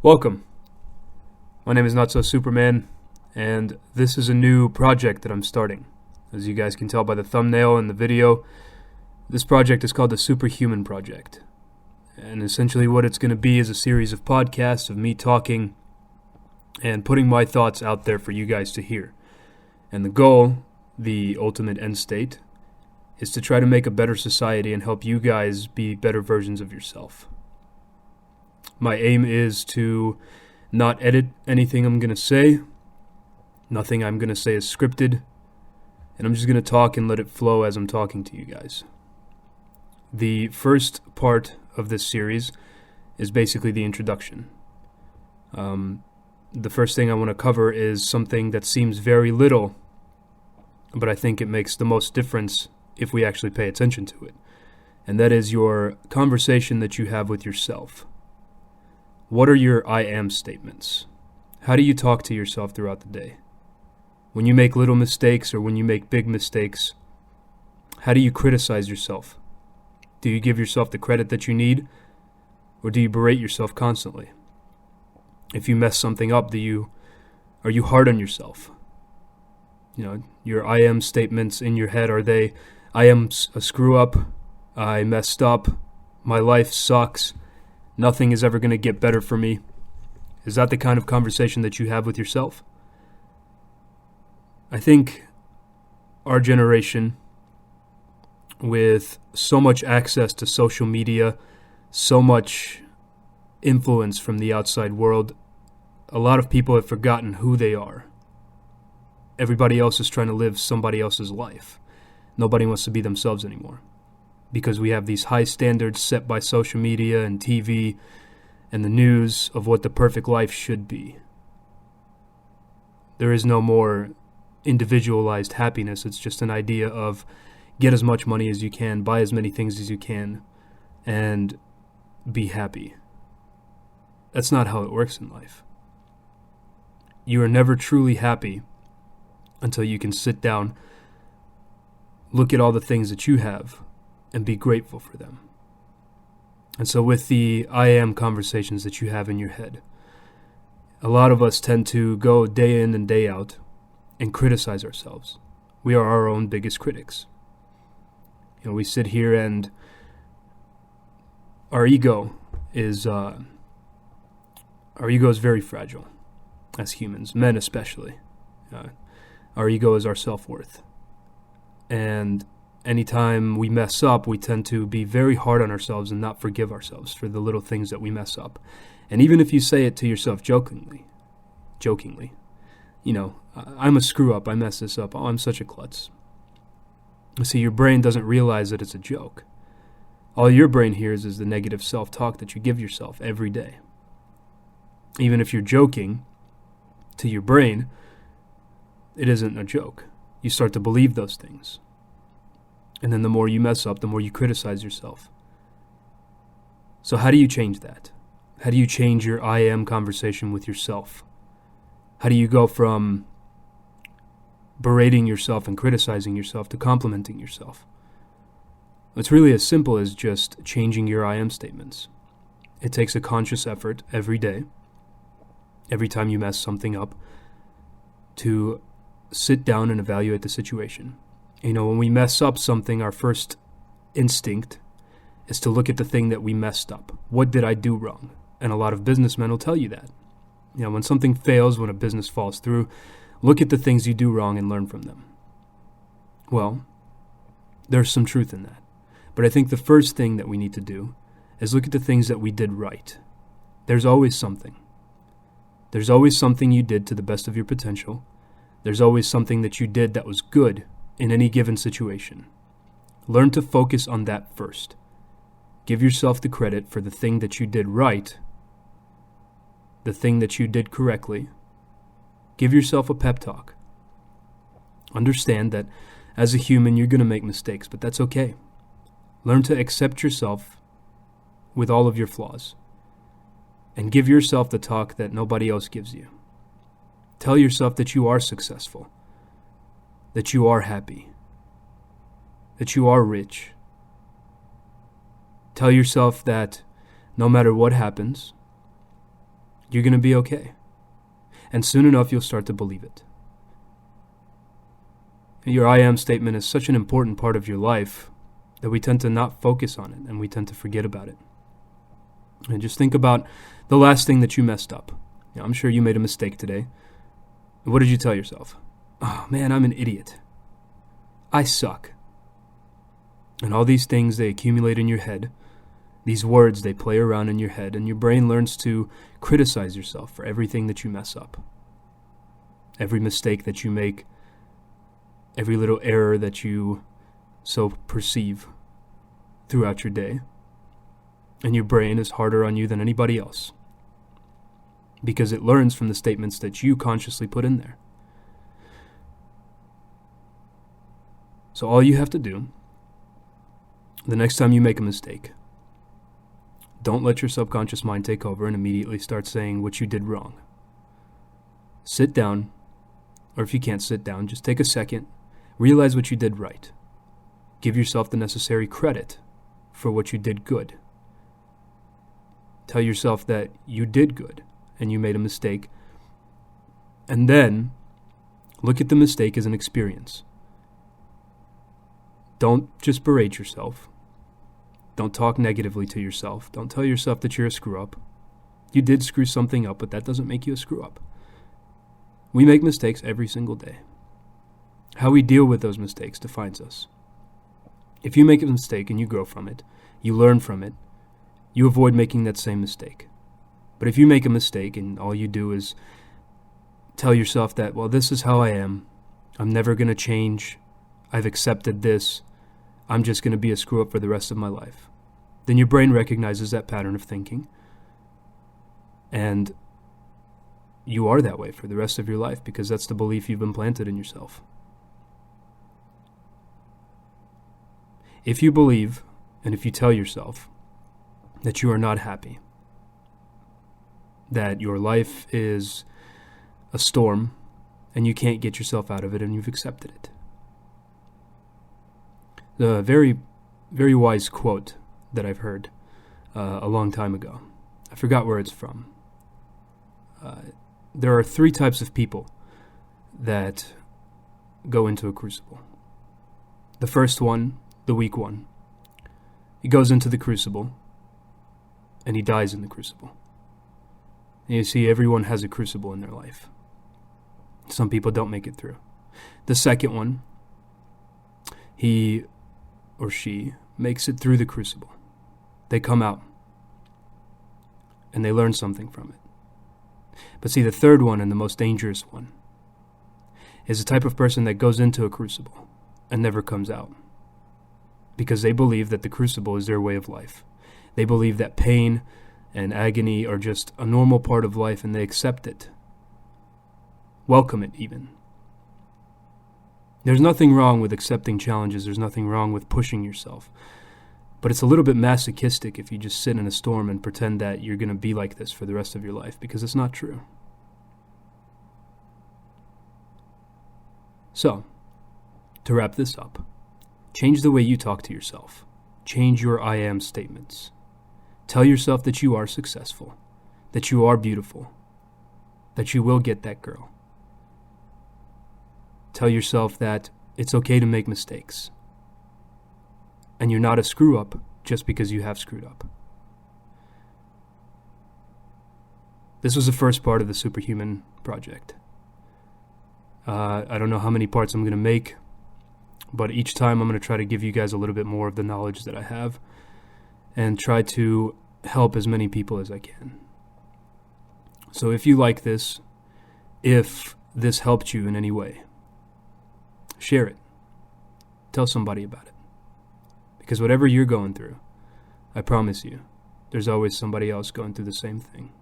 Welcome. My name is Not So Superman, and this is a new project that I'm starting. As you guys can tell by the thumbnail and the video, this project is called the Superhuman Project. And essentially what it's going to be is a series of podcasts of me talking and putting my thoughts out there for you guys to hear. And the goal, the ultimate end state, is to try to make a better society and help you guys be better versions of yourself. My aim is to not edit anything I'm going to say. Nothing I'm going to say is scripted. And I'm just going to talk and let it flow as I'm talking to you guys. The first part of this series is basically the introduction. The first thing I want to cover is something that seems very little, but I think it makes the most difference if we actually pay attention to it. And that is your conversation that you have with yourself. What are your I am statements? How do you talk to yourself throughout the day? When you make little mistakes or when you make big mistakes, how do you criticize yourself? Do you give yourself the credit that you need, or do you berate yourself constantly? If you mess something up, are you hard on yourself? Your I am statements in your head, are they, I am a screw up, I messed up, my life sucks, nothing is ever going to get better for me? Is that the kind of conversation that you have with yourself? I think our generation, with so much access to social media, so much influence from the outside world, a lot of people have forgotten who they are. Everybody else is trying to live somebody else's life. Nobody wants to be themselves anymore, because we have these high standards set by social media and TV and the news of what the perfect life should be. There is no more individualized happiness. It's just an idea of get as much money as you can, buy as many things as you can, and be happy. That's not how it works in life. You are never truly happy until you can sit down, look at all the things that you have, and be grateful for them. And so with the I am conversations that you have in your head, a lot of us tend to go day in and day out and criticize ourselves. We are our own biggest critics. We sit here and our ego is very fragile as humans, men especially. Our ego is our self-worth. And anytime we mess up, we tend to be very hard on ourselves and not forgive ourselves for the little things that we mess up. And even if you say it to yourself jokingly, I'm a screw up, I messed this up, oh, I'm such a klutz. See, your brain doesn't realize that it's a joke. All your brain hears is the negative self-talk that you give yourself every day. Even if you're joking, to your brain, it isn't a joke. You start to believe those things. And then the more you mess up, the more you criticize yourself. So how do you change that? How do you change your I am conversation with yourself? How do you go from berating yourself and criticizing yourself to complimenting yourself? It's really as simple as just changing your I am statements. It takes a conscious effort every day, every time you mess something up, to sit down and evaluate the situation. When we mess up something, our first instinct is to look at the thing that we messed up. What did I do wrong? And a lot of businessmen will tell you that. When something fails, when a business falls through, look at the things you do wrong and learn from them. Well, there's some truth in that. But I think the first thing that we need to do is look at the things that we did right. There's always something. There's always something you did to the best of your potential. There's always something that you did that was good in any given situation. Learn to focus on that first. Give yourself the credit for the thing that you did right, the thing that you did correctly. Give yourself a pep talk. Understand that as a human, you're going to make mistakes, but that's okay. Learn to accept yourself with all of your flaws, and give yourself the talk that nobody else gives you. Tell yourself that you are successful, that you are happy, that you are rich. Tell yourself that no matter what happens, You're going to be okay. And soon enough, you'll start to believe it. Your I am statement is such an important part of your life that we tend to not focus on it and we tend to forget about it. And just think about the last thing that you messed up. Now, I'm sure you made a mistake today. What did you tell yourself? Oh man, I'm an idiot. I suck. And all these things, they accumulate in your head. These words, they play around in your head, and your brain learns to criticize yourself for everything that you mess up. Every mistake that you make, every little error that you so perceive throughout your day. And your brain is harder on you than anybody else, because it learns from the statements that you consciously put in there. So all you have to do, the next time you make a mistake, don't let your subconscious mind take over and immediately start saying what you did wrong. Sit down, or if you can't sit down, just take a second, realize what you did right. Give yourself the necessary credit for what you did good. Tell yourself that you did good and you made a mistake. And then look at the mistake as an experience. Don't just berate yourself. Don't talk negatively to yourself. Don't tell yourself that you're a screw-up. You did screw something up, but that doesn't make you a screw-up. We make mistakes every single day. How we deal with those mistakes defines us. If you make a mistake and you grow from it, you learn from it, you avoid making that same mistake. But if you make a mistake and all you do is tell yourself that, well, this is how I am, I'm never going to change, I've accepted this, I'm just going to be a screw-up for the rest of my life, then your brain recognizes that pattern of thinking, and you are that way for the rest of your life because that's the belief you've implanted in yourself. If you believe, and if you tell yourself that you are not happy, that your life is a storm and you can't get yourself out of it and you've accepted it. The very, very wise quote that I've heard a long time ago. I forgot where it's from. There are 3 types of people that go into a crucible. The first one, the weak one, he goes into the crucible and he dies in the crucible. And you see, everyone has a crucible in their life. Some people don't make it through. The second one, he or she makes it through the crucible. They come out and they learn something from it. But see, the third one, and the most dangerous one, is the type of person that goes into a crucible and never comes out, because they believe that the crucible is their way of life. They believe that pain and agony are just a normal part of life, and they accept it. Welcome it, even. There's nothing wrong with accepting challenges. There's nothing wrong with pushing yourself. But it's a little bit masochistic if you just sit in a storm and pretend that you're going to be like this for the rest of your life, because it's not true. So, to wrap this up, change the way you talk to yourself. Change your I am statements. Tell yourself that you are successful, that you are beautiful, that you will get that girl. Tell yourself that it's okay to make mistakes, and you're not a screw-up just because you have screwed up. This was the first part of the Superhuman project. I don't know how many parts I'm going to make, but each time I'm going to try to give you guys a little bit more of the knowledge that I have and try to help as many people as I can. So if you like this, if this helped you in any way, share it. Tell somebody about it. Because whatever you're going through, I promise you, there's always somebody else going through the same thing.